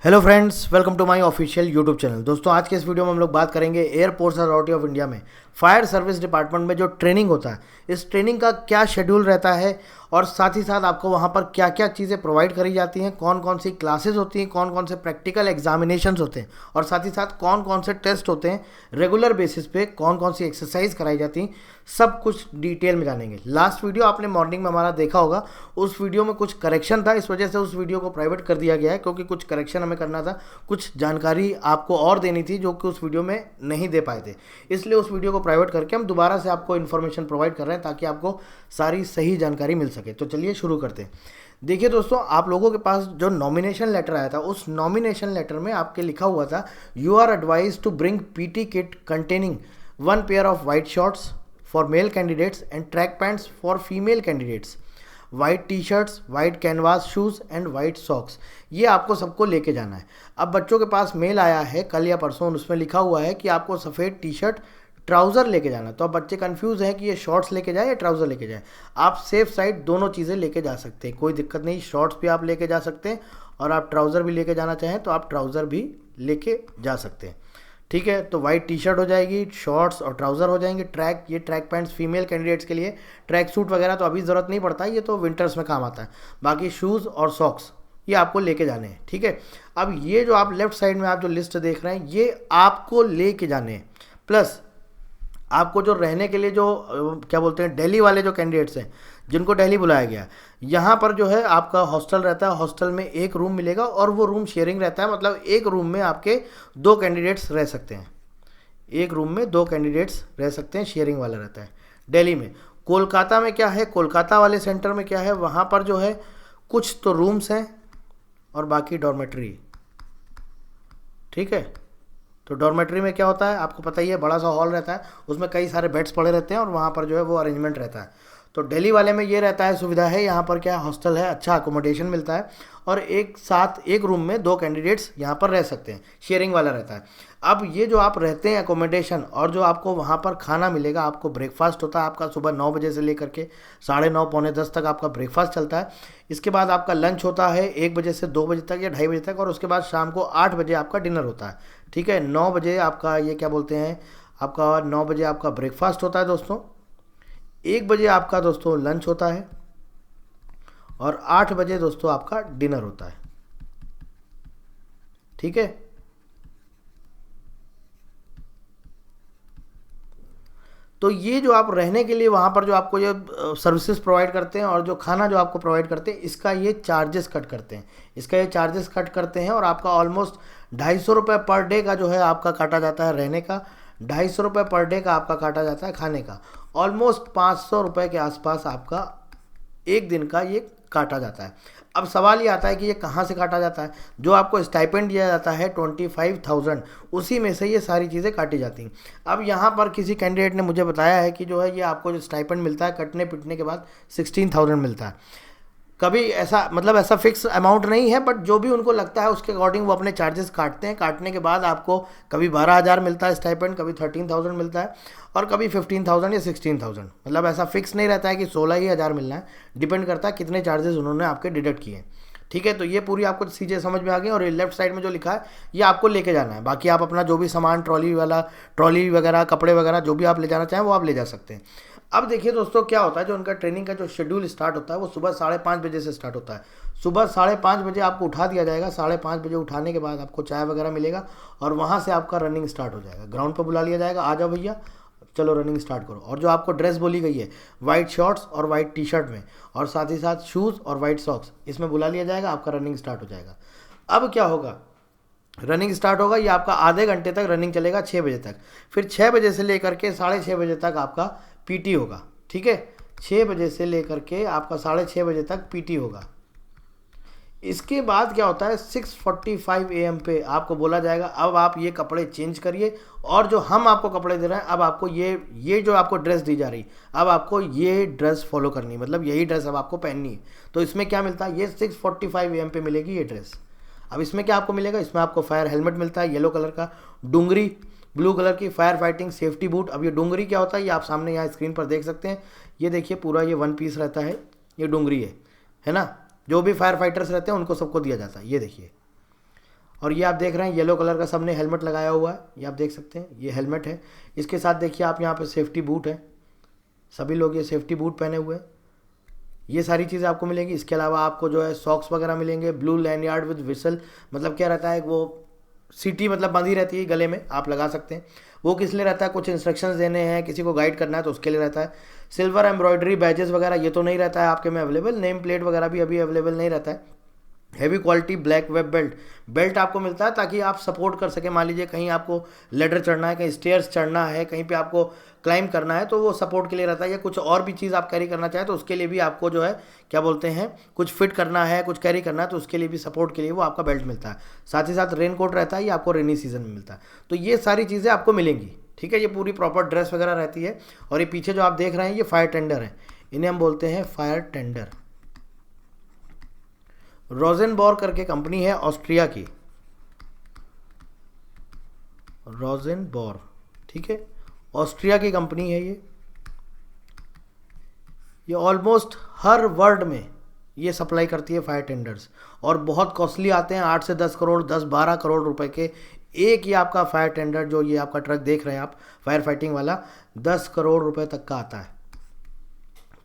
Hello friends, welcome to my official YouTube channel. दोस्तों, आज के इस वीडियो में हम लोग बात करेंगे एयरपोर्ट्स अथॉरिटी ऑफ इंडिया में फायर सर्विस डिपार्टमेंट में जो ट्रेनिंग होता है, इस ट्रेनिंग का क्या शेड्यूल रहता है और साथ ही साथ आपको वहाँ पर क्या क्या चीज़ें प्रोवाइड करी जाती हैं, कौन कौन सी क्लासेस होती हैं, कौन कौन से प्रैक्टिकल एग्जामिनेशंस होते हैं और साथ ही साथ कौन कौन से टेस्ट होते हैं, रेगुलर बेसिस पे कौन कौन सी एक्सरसाइज कराई जाती हैं, सब कुछ डिटेल में जानेंगे। लास्ट वीडियो आपने मॉर्निंग में हमारा देखा होगा, उस वीडियो में कुछ करेक्शन था, इस वजह से उस वीडियो को प्राइवेट कर दिया गया है क्योंकि कुछ करेक्शन हमें करना था, कुछ जानकारी आपको और देनी थी जो कि उस वीडियो में नहीं दे पाए थे। इसलिए उस वीडियो को प्राइवेट करके हम दोबारा से आपको इन्फॉर्मेशन प्रोवाइड कर रहे हैं ताकि आपको सारी सही जानकारी मिल सके। तो चलिए शुरू करते हैं। देखिए दोस्तों, आप लोगों के पास जो नॉमिनेशन लेटर आया था, उस नॉमिनेशन लेटर में आपके लिखा हुआ था, you are advise to bring PT kit containing 1 pair of white shorts for male candidates and track pants for female candidates, white T shirts, white canvas shoes and white socks. ये आपको सबको लेके जाना है। अब बच्चों के पास मेल आया है कल या परसों, उसमें लिखा हुआ है कि आपको सफ़ेद टी शर्ट, ट्राउज़र लेके जाना। तो अब बच्चे कंफ्यूज हैं कि ये शॉर्ट्स लेके जाए या ट्राउज़र लेके जाए। आप सेफ साइड दोनों चीज़ें लेके जा सकते हैं, कोई दिक्कत नहीं। शॉर्ट्स भी आप लेके जा सकते हैं और आप ट्राउज़र भी लेके जाना चाहें तो आप ट्राउज़र भी लेके जा सकते हैं। ठीक है, तो वाइट टी शर्ट हो जाएगी, शॉर्ट्स और ट्राउज़र हो जाएंगे। ये ट्रैक पैंट्स फीमेल कैंडिडेट्स के लिए, ट्रैक सूट वगैरह तो अभी ज़रूरत नहीं पड़ता है, ये तो विंटर्स में काम आता है। बाकी शूज़ और सॉक्स ये आपको लेके जाने हैं। ठीक है, अब ये जो आप लेफ्ट साइड में आप जो लिस्ट देख रहे हैं, ये आपको लेके जाने हैं। प्लस आपको जो रहने के लिए जो क्या बोलते हैं, दिल्ली वाले जो कैंडिडेट्स हैं जिनको दिल्ली बुलाया गया, यहाँ पर जो है आपका हॉस्टल रहता है। हॉस्टल में एक रूम मिलेगा और वो रूम शेयरिंग रहता है, मतलब एक रूम में आपके 2 कैंडिडेट्स रह सकते हैं। एक रूम में 2 कैंडिडेट्स रह सकते हैं, शेयरिंग वाला रहता है दिल्ली में। कोलकाता में क्या है, कोलकाता वाले सेंटर में क्या है, वहाँ पर जो है कुछ तो रूम्स हैं और बाकी डॉर्मेट्री। ठीक है, तो डॉर्मेट्री में क्या होता है आपको पता ही है, बड़ा सा हॉल रहता है, उसमें कई सारे बेड्स पड़े रहते हैं और वहाँ पर जो है वो अरेंजमेंट रहता है। तो दिल्ली वाले में ये रहता है, सुविधा है, यहाँ पर क्या हॉस्टल है, अच्छा अकोमोडेशन मिलता है और एक साथ एक रूम में 2 कैंडिडेट्स यहाँ पर रह सकते हैं, शेयरिंग वाला रहता है। अब ये जो आप रहते हैं अकोमोडेशन और जो आपको वहाँ पर खाना मिलेगा, आपको ब्रेकफास्ट होता है आपका सुबह 9 बजे से लेकर के 9:30 पौने 10 तक आपका ब्रेकफास्ट चलता है। इसके बाद आपका लंच होता है 1 बजे से 2 बजे तक या 2:30 बजे तक, और उसके बाद शाम को 8 बजे आपका डिनर होता है। ठीक है, 9 बजे आपका ये क्या बोलते हैं, आपका 9 बजे आपका ब्रेकफास्ट होता है दोस्तों, 1 बजे आपका दोस्तों लंच होता है और 8 बजे दोस्तों आपका डिनर होता है। ठीक है, तो ये जो आप रहने के लिए वहाँ पर जो आपको ये सर्विसेज प्रोवाइड करते हैं और जो खाना जो आपको प्रोवाइड करते हैं, इसका ये चार्जेस कट करते हैं। इसका ये चार्जेस कट करते हैं और आपका ऑलमोस्ट 250 रुपये पर डे का जो है आपका काटा जाता है रहने का, 250 रुपये पर डे का आपका काटा जाता है खाने का, ऑलमोस्ट 500 रुपये के आसपास आपका एक दिन का ये काटा जाता है। अब सवाल ये आता है कि ये कहाँ से काटा जाता है। जो आपको स्टाइपेंड दिया जाता है 25,000, उसी में से ये सारी चीज़ें काटी जाती हैं। अब यहाँ पर किसी कैंडिडेट ने मुझे बताया है कि जो है ये आपको जो स्टाइपेंड मिलता है कटने पिटने के बाद 16,000 मिलता है। कभी ऐसा मतलब ऐसा फिक्स अमाउंट नहीं है, बट जो भी उनको लगता है उसके अकॉर्डिंग वो अपने चार्जेस काटते हैं। काटने के बाद आपको कभी 12,000 मिलता है स्टाइपेंड, कभी 13,000 मिलता है और कभी 15,000 या 16,000। मतलब ऐसा फिक्स नहीं रहता है कि 16 ही हज़ार मिलना है, डिपेंड करता है कितने चार्जेस उन्होंने आपके डिडक्ट किए हैं। ठीक है, तो ये पूरी आपको चीज़ें समझ में आ गई और ये लेफ्ट साइड में जो लिखा है ये आपको लेके जाना है। बाकी आप अपना जो भी सामान ट्रॉली वगैरह, कपड़े वगैरह जो भी आप ले जाना चाहें वो आप ले जा सकते हैं। अब देखिए दोस्तों, क्या होता है, जो उनका ट्रेनिंग का जो शेड्यूल स्टार्ट होता है वो सुबह 5:30 बजे से स्टार्ट होता है। सुबह 5:30 बजे आपको उठा दिया जाएगा। 5:30 बजे उठाने के बाद आपको चाय वगैरह मिलेगा और वहाँ से आपका रनिंग स्टार्ट हो जाएगा। ग्राउंड पर बुला लिया जाएगा, आ जाओ भैया चलो रनिंग स्टार्ट करो। और जो आपको ड्रेस बोली गई है वाइट शॉर्ट्स और वाइट टी शर्ट में, और साथ ही साथ शूज़ और वाइट सॉक्स, इसमें बुला लिया जाएगा, आपका रनिंग स्टार्ट हो जाएगा। अब क्या होगा, रनिंग स्टार्ट होगा, ये आपका आधे घंटे तक रनिंग चलेगा 6 बजे तक। फिर 6 बजे से लेकर के 6:30 बजे तक आपका पीटी होगा। ठीक है, 6 बजे से लेकर के आपका 6:30 बजे तक पीटी होगा। इसके बाद क्या होता है, 6:45 AM पे आपको बोला जाएगा अब आप ये कपड़े चेंज करिए, और जो हम आपको कपड़े दे रहे हैं अब आपको ये जो आपको ड्रेस दी जा रही, अब आपको ये ड्रेस फॉलो करनी है, मतलब यही ड्रेस अब आपको पहननी है। तो इसमें क्या मिलता है, ये 6:45 AM पे मिलेगी ये ड्रेस। अब इसमें क्या आपको मिलेगा, इसमें आपको फायर हेलमेट मिलता है येलो कलर का, डुंगरी ब्लू कलर की, फायर फाइटिंग सेफ्टी बूट। अब ये डुंगरी क्या होता है ये आप सामने यहाँ स्क्रीन पर देख सकते हैं। ये देखिए पूरा ये 1 पीस रहता है, ये डुंगरी है ना, जो भी फायर फाइटर्स रहते हैं उनको सबको दिया जाता है, ये देखिए। और ये आप देख रहे हैं येलो कलर का सबने हेलमेट लगाया हुआ है, ये आप देख सकते हैं, ये हेलमेट है। इसके साथ देखिए आप यहाँ पे सेफ्टी बूट है, सभी लोग ये सेफ्टी बूट पहने हुए हैं। ये सारी चीज़ें आपको मिलेंगी। इसके अलावा आपको जो है सॉक्स वगैरह मिलेंगे, ब्लू लैंडयार्ड विद विसल, मतलब क्या रहता है वो सीटी मतलब बंधी रहती है गले में, आप लगा सकते हैं। वो किस लिए रहता है, कुछ इंस्ट्रक्शंस देने हैं, किसी को गाइड करना है तो उसके लिए रहता है। सिल्वर एम्ब्रॉयडरी बैजेस वगैरह ये तो नहीं रहता है आपके में अवेलेबल, नेम प्लेट वगैरह भी अभी अवेलेबल नहीं रहता है। Heavy quality black web belt आपको मिलता है ताकि आप सपोर्ट कर सकें। मान लीजिए कहीं आपको लेडर चढ़ना है, कहीं स्टेयर्स चढ़ना है, कहीं पे आपको क्लाइंब करना है तो वो सपोर्ट के लिए रहता है। या कुछ और भी चीज़ आप कैरी करना चाहें तो उसके लिए भी आपको जो है क्या बोलते हैं, कुछ फिट करना है, कुछ कैरी करना है तो उसके लिए भी सपोर्ट के लिए वो आपका बेल्ट मिलता है। साथ ही साथ रेन कोट रहता है, ये आपको रेनी सीजन में मिलता है। तो ये सारी चीज़ें आपको मिलेंगी, ठीक है। ये पूरी प्रॉपर ड्रेस वगैरह रहती है। और ये पीछे जो आप देख रहे हैं ये फायर टेंडर है, इन्हें हम बोलते हैं फायर टेंडर। रोजेनबॉर करके कंपनी है ऑस्ट्रिया की, रोजेनबॉर, ठीक है, ऑस्ट्रिया की कंपनी है ये ऑलमोस्ट हर वर्ल्ड में ये सप्लाई करती है फायर टेंडर्स। और बहुत कॉस्टली आते हैं, 8 से 10 करोड़, 10-12 करोड़ रुपए के एक ही आपका फायर टेंडर। जो ये आपका ट्रक देख रहे हैं आप फायर फाइटिंग वाला, 10 करोड़ रुपए तक का आता है,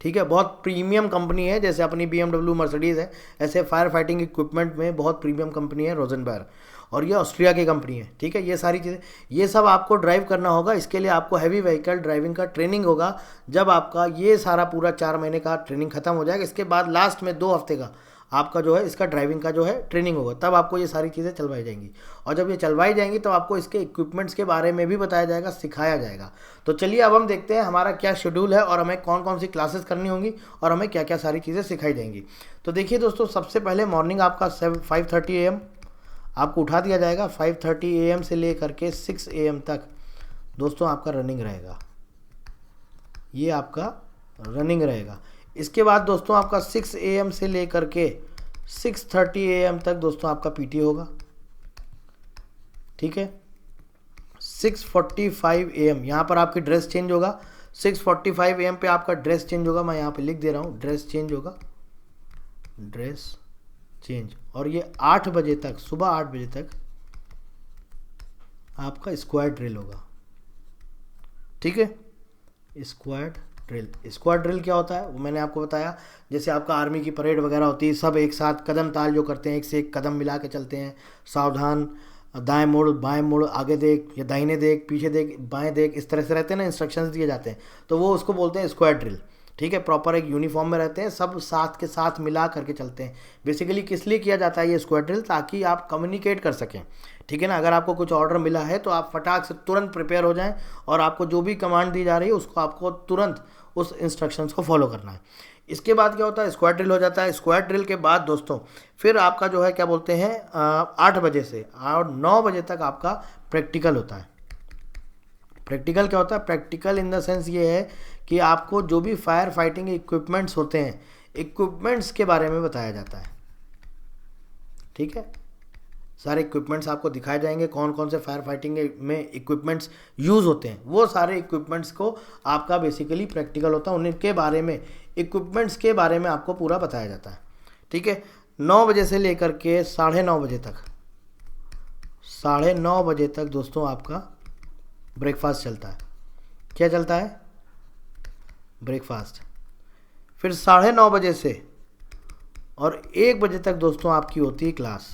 ठीक है। बहुत प्रीमियम कंपनी है, जैसे अपनी BMW मर्सिडीज़ है, ऐसे फायर फाइटिंग इक्विपमेंट में बहुत प्रीमियम कंपनी है रोजेनबर्ग, और ये ऑस्ट्रिया की कंपनी है, ठीक है। ये सारी चीज़ें, ये सब आपको ड्राइव करना होगा। इसके लिए आपको हैवी व्हीकल ड्राइविंग का ट्रेनिंग होगा। जब आपका ये सारा पूरा 4 महीने का ट्रेनिंग खत्म हो जाएगा, इसके बाद लास्ट में 2 हफ्ते का आपका जो है इसका ड्राइविंग का जो है ट्रेनिंग होगा, तब आपको ये सारी चीज़ें चलवाई जाएंगी। और जब ये चलवाई जाएंगी तो आपको इसके इक्विपमेंट्स के बारे में भी बताया जाएगा, सिखाया जाएगा। तो चलिए अब हम देखते हैं हमारा क्या शेड्यूल है और हमें कौन कौन सी क्लासेस करनी होंगी और हमें क्या क्या सारी चीज़ें सिखाई जाएंगी। तो देखिए दोस्तों, सबसे पहले मॉर्निंग आपका 5:30 AM आपको उठा दिया जाएगा। 5:30 AM से ले करके 6 AM तक दोस्तों आपका रनिंग रहेगा, ये आपका रनिंग रहेगा। इसके बाद दोस्तों आपका 6 AM से लेकर के 6:30 AM तक दोस्तों आपका PT होगा, ठीक है। 6:45 AM यहाँ पर आपकी ड्रेस चेंज होगा। 6:45 AM पे आपका ड्रेस चेंज होगा, मैं यहाँ पे लिख दे रहा हूँ, ड्रेस चेंज होगा, ड्रेस चेंज। और ये 8 बजे तक, सुबह 8 बजे तक आपका स्क्वाड ड्रिल होगा, ठीक है। स्क्वाड ड्रिल क्या होता है वो मैंने आपको बताया। जैसे आपका आर्मी की परेड वगैरह होती है, सब एक साथ कदम ताल जो करते हैं, एक से एक कदम मिला के चलते हैं, सावधान, दाएं मुड़, बाएं मुड़, आगे देख या दाहिने देख, पीछे देख, बाएं देख, इस तरह से रहते हैं ना, इंस्ट्रक्शंस दिए जाते हैं, तो वो उसको बोलते हैं स्क्वाड ड्रिल, ठीक है। प्रॉपर एक यूनिफॉर्म में रहते हैं, सब साथ के साथ मिला करके चलते हैं। बेसिकली किस लिए किया जाता है ये स्क्वाड ड्रिल, ताकि आप कम्युनिकेट कर सकें, ठीक है ना। अगर आपको कुछ ऑर्डर मिला है तो आप फटाक से तुरंत प्रिपेयर हो जाएं और आपको जो भी कमांड दी जा रही है उसको आपको तुरंत उस इंस्ट्रक्शंस को फॉलो करना है। इसके बाद क्या होता है, स्क्वाड ड्रिल हो जाता है। स्क्वाड ड्रिल के बाद दोस्तों फिर आपका जो है क्या बोलते हैं 8 बजे से और 9 बजे तक आपका प्रैक्टिकल होता है। प्रैक्टिकल क्या होता है, प्रैक्टिकल इन द सेंस ये है कि आपको जो भी फायर फाइटिंग इक्विपमेंट्स होते हैं, इक्विपमेंट्स के बारे में बताया जाता है, ठीक है। सारे इक्विपमेंट्स आपको दिखाए जाएंगे, कौन कौन से फायर फाइटिंग में इक्विपमेंट्स यूज़ होते हैं, वो सारे इक्विपमेंट्स को आपका बेसिकली प्रैक्टिकल होता है, उनके बारे में, इक्विपमेंट्स के बारे में आपको पूरा बताया जाता है, ठीक है। 9 बजे से लेकर के 9:30 बजे तक, 9:30 बजे तक दोस्तों आपका ब्रेकफास्ट चलता है। क्या चलता है, ब्रेकफास्ट। फिर 9:30 बजे से और 1 बजे तक दोस्तों आपकी होती है क्लास,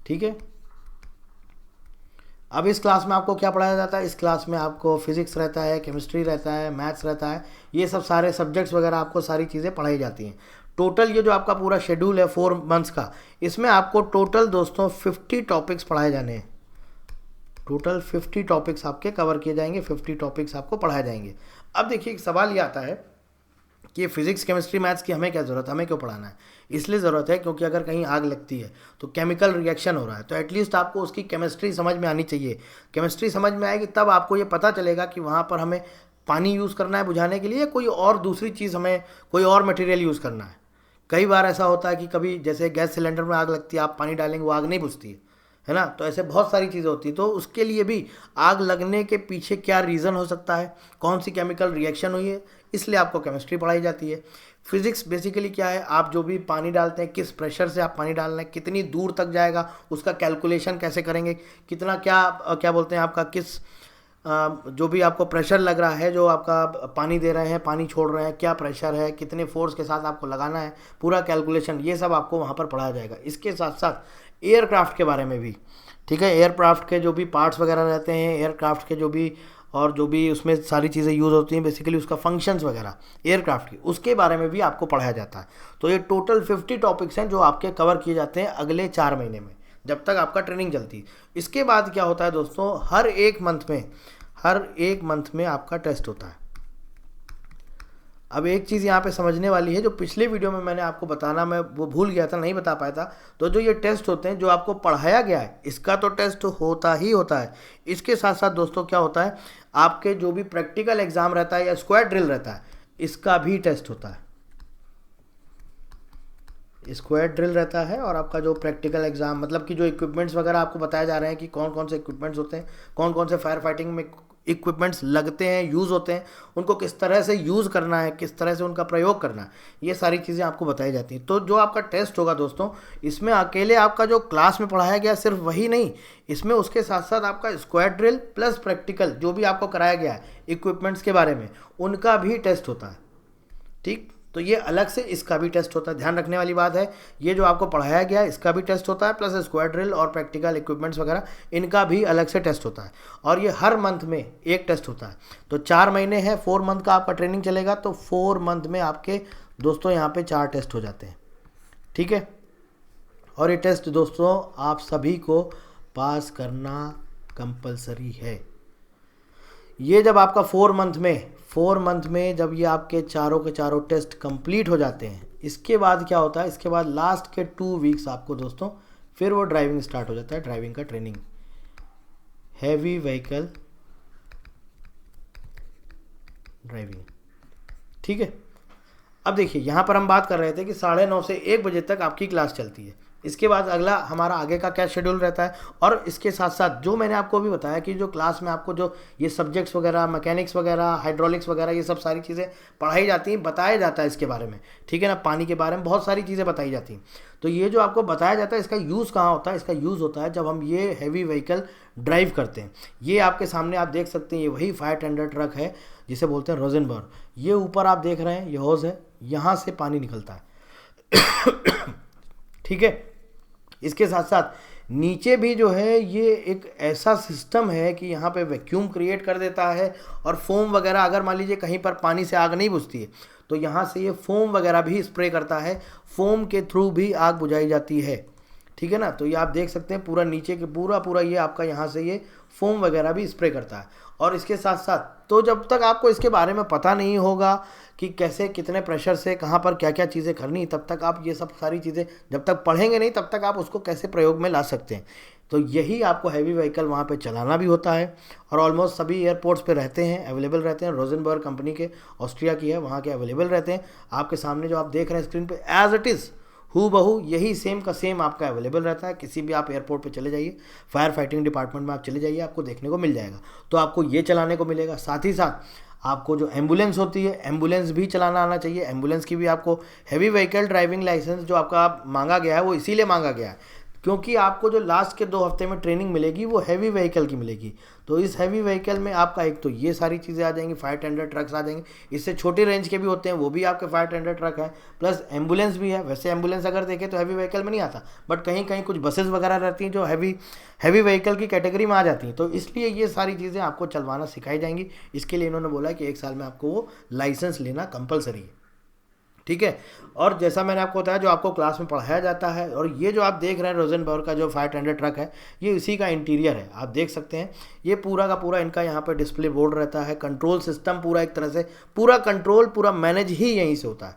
ठीक है। अब इस क्लास में आपको क्या पढ़ाया जाता है, इस क्लास में आपको फिजिक्स रहता है, केमिस्ट्री रहता है, मैथ्स रहता है, ये सब सारे सब्जेक्ट्स वगैरह आपको सारी चीज़ें पढ़ाई जाती हैं। टोटल ये जो आपका पूरा शेड्यूल है 4 मंथ्स का, इसमें आपको टोटल दोस्तों 50 टॉपिक्स पढ़ाए जाने हैं। टोटल 50 टॉपिक्स आपके कवर किए जाएंगे, 50 टॉपिक्स आपको पढ़ाए जाएंगे। अब देखिए एक सवाल ये आता है कि फिजिक्स केमिस्ट्री मैथ्स की हमें क्या ज़रूरत है, हमें क्यों पढ़ाना है। इसलिए ज़रूरत है क्योंकि अगर कहीं आग लगती है तो केमिकल रिएक्शन हो रहा है, तो एटलीस्ट आपको उसकी केमिस्ट्री समझ में आनी चाहिए। केमिस्ट्री समझ में आएगी तब आपको ये पता चलेगा कि वहाँ पर हमें पानी यूज़ करना है बुझाने के लिए, कोई और दूसरी चीज़, हमें कोई और मटेरियल यूज़ करना है। कई बार ऐसा होता है कि कभी जैसे गैस सिलेंडर में आग लगती है, आप पानी डालेंगे वो आग नहीं बुझती है ना, तो ऐसे बहुत सारी चीज़ें होती हैं। तो उसके लिए भी आग लगने के पीछे क्या रीज़न हो सकता है, कौन सी केमिकल रिएक्शन हुई है, इसलिए आपको केमिस्ट्री पढ़ाई जाती है। फिजिक्स बेसिकली क्या है, आप जो भी पानी डालते हैं किस प्रेशर से आप पानी डाल रहे हैं, कितनी दूर तक जाएगा, उसका कैलकुलेशन कैसे करेंगे, कितना क्या बोलते हैं आपका किस जो भी आपको प्रेशर लग रहा है, जो आपका पानी दे रहे हैं, पानी छोड़ रहे हैं, क्या प्रेशर है, कितने फोर्स के साथ आपको लगाना है, पूरा कैलकुलेशन, ये सब आपको वहाँ पर पढ़ाया जाएगा। इसके साथ साथ एयरक्राफ्ट के बारे में भी, ठीक है, एयरक्राफ्ट के जो भी पार्ट्स वगैरह रहते हैं, एयरक्राफ्ट के जो भी और जो भी उसमें सारी चीज़ें यूज़ होती हैं, बेसिकली उसका फंक्शंस वगैरह एयरक्राफ्ट की, उसके बारे में भी आपको पढ़ाया जाता है। तो ये टोटल 50 टॉपिक्स हैं जो आपके कवर किए जाते हैं अगले 4 महीने में, जब तक आपका ट्रेनिंग चलती है। इसके बाद क्या होता है दोस्तों, हर एक मंथ में आपका टेस्ट होता है। अब एक चीज़ यहाँ पे समझने वाली है, जो पिछले वीडियो में मैंने आपको बताना मैं वो भूल गया था, नहीं बता पाया था। तो जो ये टेस्ट होते हैं, जो आपको पढ़ाया गया है, इसका तो टेस्ट होता ही होता है। इसके साथ साथ दोस्तों क्या होता है, आपके जो भी प्रैक्टिकल एग्जाम रहता है या स्क्वाड ड्रिल रहता है, इसका भी टेस्ट होता है। स्क्वाड ड्रिल रहता है और आपका जो प्रैक्टिकल एग्जाम, मतलब कि जो इक्विपमेंट्स वगैरह आपको बताए जा रहे हैं कि कौन कौन से इक्विपमेंट्स होते हैं, कौन कौन से फायर फाइटिंग में इक्विपमेंट्स लगते हैं, यूज़ होते हैं, उनको किस तरह से यूज़ करना है, किस तरह से उनका प्रयोग करना है, ये सारी चीज़ें आपको बताई जाती हैं। तो जो आपका टेस्ट होगा दोस्तों, इसमें अकेले आपका जो क्लास में पढ़ाया गया सिर्फ वही नहीं, इसमें उसके साथ साथ आपका स्क्वाड ड्रिल प्लस प्रैक्टिकल जो भी आपको कराया गया है इक्विपमेंट्स के बारे में, उनका भी टेस्ट होता है। ठीक, तो ये अलग से इसका भी टेस्ट होता है। ध्यान रखने वाली बात है, ये जो आपको पढ़ाया गया है इसका भी टेस्ट होता है, प्लस स्क्वाड ड्रिल और प्रैक्टिकल इक्विपमेंट्स वगैरह इनका भी अलग से टेस्ट होता है। और ये हर मंथ में एक टेस्ट होता है। तो 4 महीने हैं, 4 मंथ का आपका ट्रेनिंग चलेगा, तो 4 मंथ में आपके दोस्तों यहाँ पे 4 टेस्ट हो जाते हैं। ठीक है, और ये टेस्ट दोस्तों आप सभी को पास करना कंपलसरी है। ये जब आपका 4 मंथ में जब ये आपके चारों के चारों टेस्ट कंप्लीट हो जाते हैं, इसके बाद क्या होता है, इसके बाद लास्ट के 2 वीक्स आपको दोस्तों फिर वो ड्राइविंग स्टार्ट हो जाता है, ड्राइविंग का ट्रेनिंग, हैवी व्हीकल ड्राइविंग। ठीक है, अब देखिए यहाँ पर हम बात कर रहे थे कि 9:30 से 1 बजे तक आपकी क्लास चलती है। इसके बाद अगला हमारा आगे का क्या शेड्यूल रहता है, और इसके साथ साथ जो मैंने आपको भी बताया कि जो क्लास में आपको जो ये सब्जेक्ट्स वगैरह, मैकेनिक्स वगैरह, हाइड्रोलिक्स वगैरह, ये सब सारी चीज़ें पढ़ाई जाती हैं, बताया जाता है इसके बारे में। ठीक है ना, पानी के बारे में बहुत सारी चीज़ें बताई जाती हैं। तो ये जो आपको बताया जाता है, इसका यूज़ कहाँ होता है, इसका यूज़ होता है जब हम ये हैवी व्हीकल ड्राइव करते हैं। ये आपके सामने आप देख सकते हैं, ये वही फायर टेंडर ट्रक है जिसे बोलते हैं रोजनबर्ग। ये ऊपर आप देख रहे हैं, ये हौज है, यहाँ से पानी निकलता है। ठीक है, इसके साथ साथ नीचे भी जो है ये एक ऐसा सिस्टम है कि यहाँ पे वैक्यूम क्रिएट कर देता है, और फोम वगैरह, अगर मान लीजिए कहीं पर पानी से आग नहीं बुझती है तो यहाँ से ये फोम वगैरह भी स्प्रे करता है, फोम के थ्रू भी आग बुझाई जाती है। ठीक है ना, तो ये आप देख सकते हैं पूरा नीचे के पूरा ये आपका यहाँ से ये फोम वगैरह भी स्प्रे करता है। और इसके साथ साथ तो जब तक आपको इसके बारे में पता नहीं होगा कि कैसे कितने प्रेशर से कहाँ पर क्या क्या चीज़ें करनी, तब तक आप ये सब सारी चीज़ें जब तक पढ़ेंगे नहीं, तब तक आप उसको कैसे प्रयोग में ला सकते हैं। तो यही आपको हैवी व्हीकल वहाँ पे चलाना भी होता है, और ऑलमोस्ट सभी एयरपोर्ट्स पे रहते हैं, अवेलेबल रहते हैं। रोजनबर्ग कंपनी के, ऑस्ट्रिया की है, वहाँ के अवेलेबल रहते हैं। आपके सामने जो आप देख रहे हैं स्क्रीन पे, एज इट इज़ हूबहू यही सेम का सेम आपका अवेलेबल रहता है। किसी भी आप एयरपोर्ट पे चले जाइए, फायर फाइटिंग डिपार्टमेंट में आप चले जाइए, आपको देखने को मिल जाएगा। तो आपको ये चलाने को मिलेगा। साथ ही साथ आपको जो एम्बुलेंस होती है, एम्बुलेंस भी चलाना आना चाहिए। एम्बुलेंस की भी आपको हैवी व्हीकल ड्राइविंग लाइसेंस जो आपका मांगा गया है, वो इसीलिए मांगा गया है क्योंकि आपको जो लास्ट के 2 हफ्ते में ट्रेनिंग मिलेगी वो हैवी व्हीकल की मिलेगी। तो इस हैवी व्हीकल में आपका एक तो ये सारी चीज़ें आ जाएंगी, फायर टेंडर ट्रक्स आ जाएंगे, इससे छोटे रेंज के भी होते हैं, वो भी आपके फायर टेंडर ट्रक है, प्लस एम्बुलेंस भी है। वैसे एम्बुलेंस अगर देखें तो हैवी व्हीकल में नहीं आता, बट कहीं कहीं कुछ बसेस वगैरह रहती हैं जो हैवी व्हीकल की कैटेगरी में आ जाती हैं। तो इसलिए ये सारी चीज़ें आपको चलवाना सिखाई जाएंगी। इसके लिए इन्होंने बोला कि 1 साल में आपको वो लाइसेंस लेना कंपलसरी है। ठीक है, और जैसा मैंने आपको बताया जो आपको क्लास में पढ़ाया जाता है, और ये जो आप देख रहे हैं रोजनबर्ग का जो फायर टेंडर ट्रक है, ये इसी का इंटीरियर है। आप देख सकते हैं ये पूरा का पूरा इनका यहाँ पे डिस्प्ले बोर्ड रहता है, कंट्रोल सिस्टम पूरा एक तरह से पूरा कंट्रोल पूरा मैनेज ही यहीं से होता है।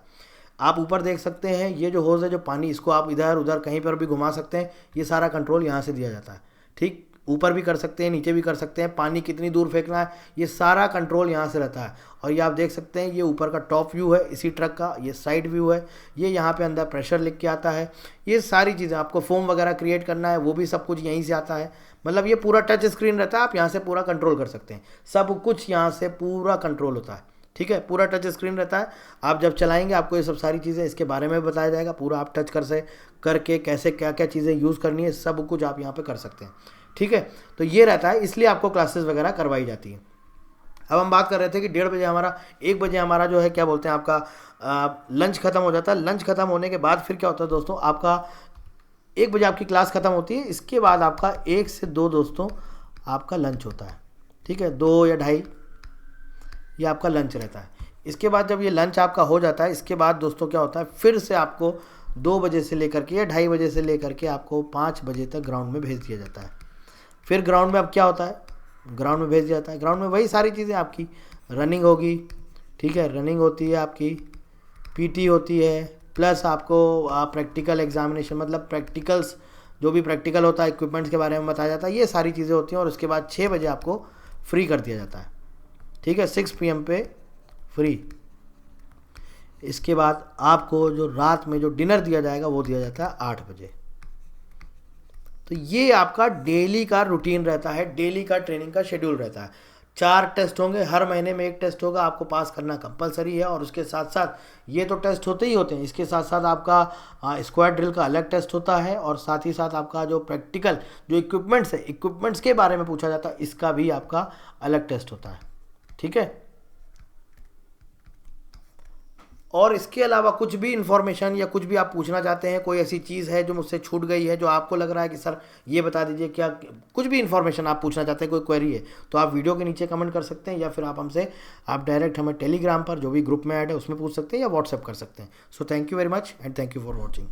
आप ऊपर देख सकते हैं ये जो होज है, जो पानी, इसको आप इधर उधर कहीं पर भी घुमा सकते हैं, ये सारा कंट्रोल यहाँ से दिया जाता है। ठीक, ऊपर भी कर सकते हैं, नीचे भी कर सकते हैं, पानी कितनी दूर फेंकना है, ये सारा कंट्रोल यहाँ से रहता है। और ये आप देख सकते हैं ये ऊपर का टॉप व्यू है इसी ट्रक का, ये साइड व्यू है, ये यहाँ पे अंदर प्रेशर लिख के आता है। ये सारी चीज़ें आपको फोम वगैरह क्रिएट करना है, वो भी सब कुछ यहीं से आता है। मतलब ये पूरा टच स्क्रीन रहता है, आप यहाँ से पूरा कंट्रोल कर सकते हैं, सब कुछ यहाँ से पूरा कंट्रोल होता है। ठीक है, पूरा टच स्क्रीन रहता है। आप जब चलाएंगे आपको ये सब सारी चीज़ें इसके बारे में बताया जाएगा, पूरा आप टच करके कैसे क्या क्या चीज़ें यूज़ करनी है सब कुछ आप यहाँ पे कर सकते हैं। ठीक है, तो ये रहता है, इसलिए आपको क्लासेस वगैरह करवाई जाती हैं। अब हम बात कर रहे थे कि 1:30 हमारा 1 बजे हमारा जो है क्या बोलते हैं आपका लंच खत्म हो जाता है। लंच खत्म होने के बाद फिर क्या होता है दोस्तों, आपका 1 बजे आपकी क्लास खत्म होती है, इसके बाद आपका 1 से 2 दोस्तों आपका लंच होता है। ठीक है, 2 या 2:30 ये आपका लंच रहता है। इसके बाद जब ये लंच आपका हो जाता है, इसके बाद दोस्तों क्या होता है, फिर से आपको 2 बजे से लेकर के या 2:30 बजे से लेकर के आपको 5 बजे तक ग्राउंड में भेज दिया जाता है। फिर ग्राउंड में अब क्या होता है, ग्राउंड में भेज दिया जाता है। ग्राउंड में वही सारी चीज़ें आपकी रनिंग होगी। ठीक है, रनिंग होती है आपकी, पीटी होती है, प्लस आपको प्रैक्टिकल एग्जामिनेशन मतलब प्रैक्टिकल्स जो भी प्रैक्टिकल होता है इक्विपमेंट्स के बारे में बताया जाता है, ये सारी चीज़ें होती हैं। और उसके बाद 6 बजे आपको फ्री कर दिया जाता है। ठीक है, 6 PM पे फ्री। इसके बाद आपको जो रात में जो डिनर दिया जाएगा वो दिया जाता है 8 बजे। तो ये आपका डेली का रूटीन रहता है, डेली का ट्रेनिंग का शेड्यूल रहता है। 4 टेस्ट होंगे, हर महीने में 1 टेस्ट होगा, आपको पास करना कंपलसरी है। और उसके साथ साथ ये तो टेस्ट होते ही होते हैं, इसके साथ साथ आपका स्क्वाड ड्रिल का अलग टेस्ट होता है। और साथ ही साथ आपका जो प्रैक्टिकल जो इक्विपमेंट्स है, इक्विपमेंट्स के बारे में पूछा जाता है, इसका भी आपका अलग टेस्ट होता है। ठीक है, और इसके अलावा कुछ भी इन्फॉर्मेशन या कुछ भी आप पूछना चाहते हैं, कोई ऐसी चीज़ है जो मुझसे छूट गई है, जो आपको लग रहा है कि सर ये बता दीजिए, क्या कुछ भी इन्फॉर्मेशन आप पूछना चाहते हैं, कोई क्वेरी है, तो आप वीडियो के नीचे कमेंट कर सकते हैं, या फिर आप हमसे आप डायरेक्ट हमें टेलीग्राम पर जो भी ग्रुप में ऐड है उसमें पूछ सकते हैं, या व्हाट्सएप कर सकते हैं। So thank you very much and thank you for watching.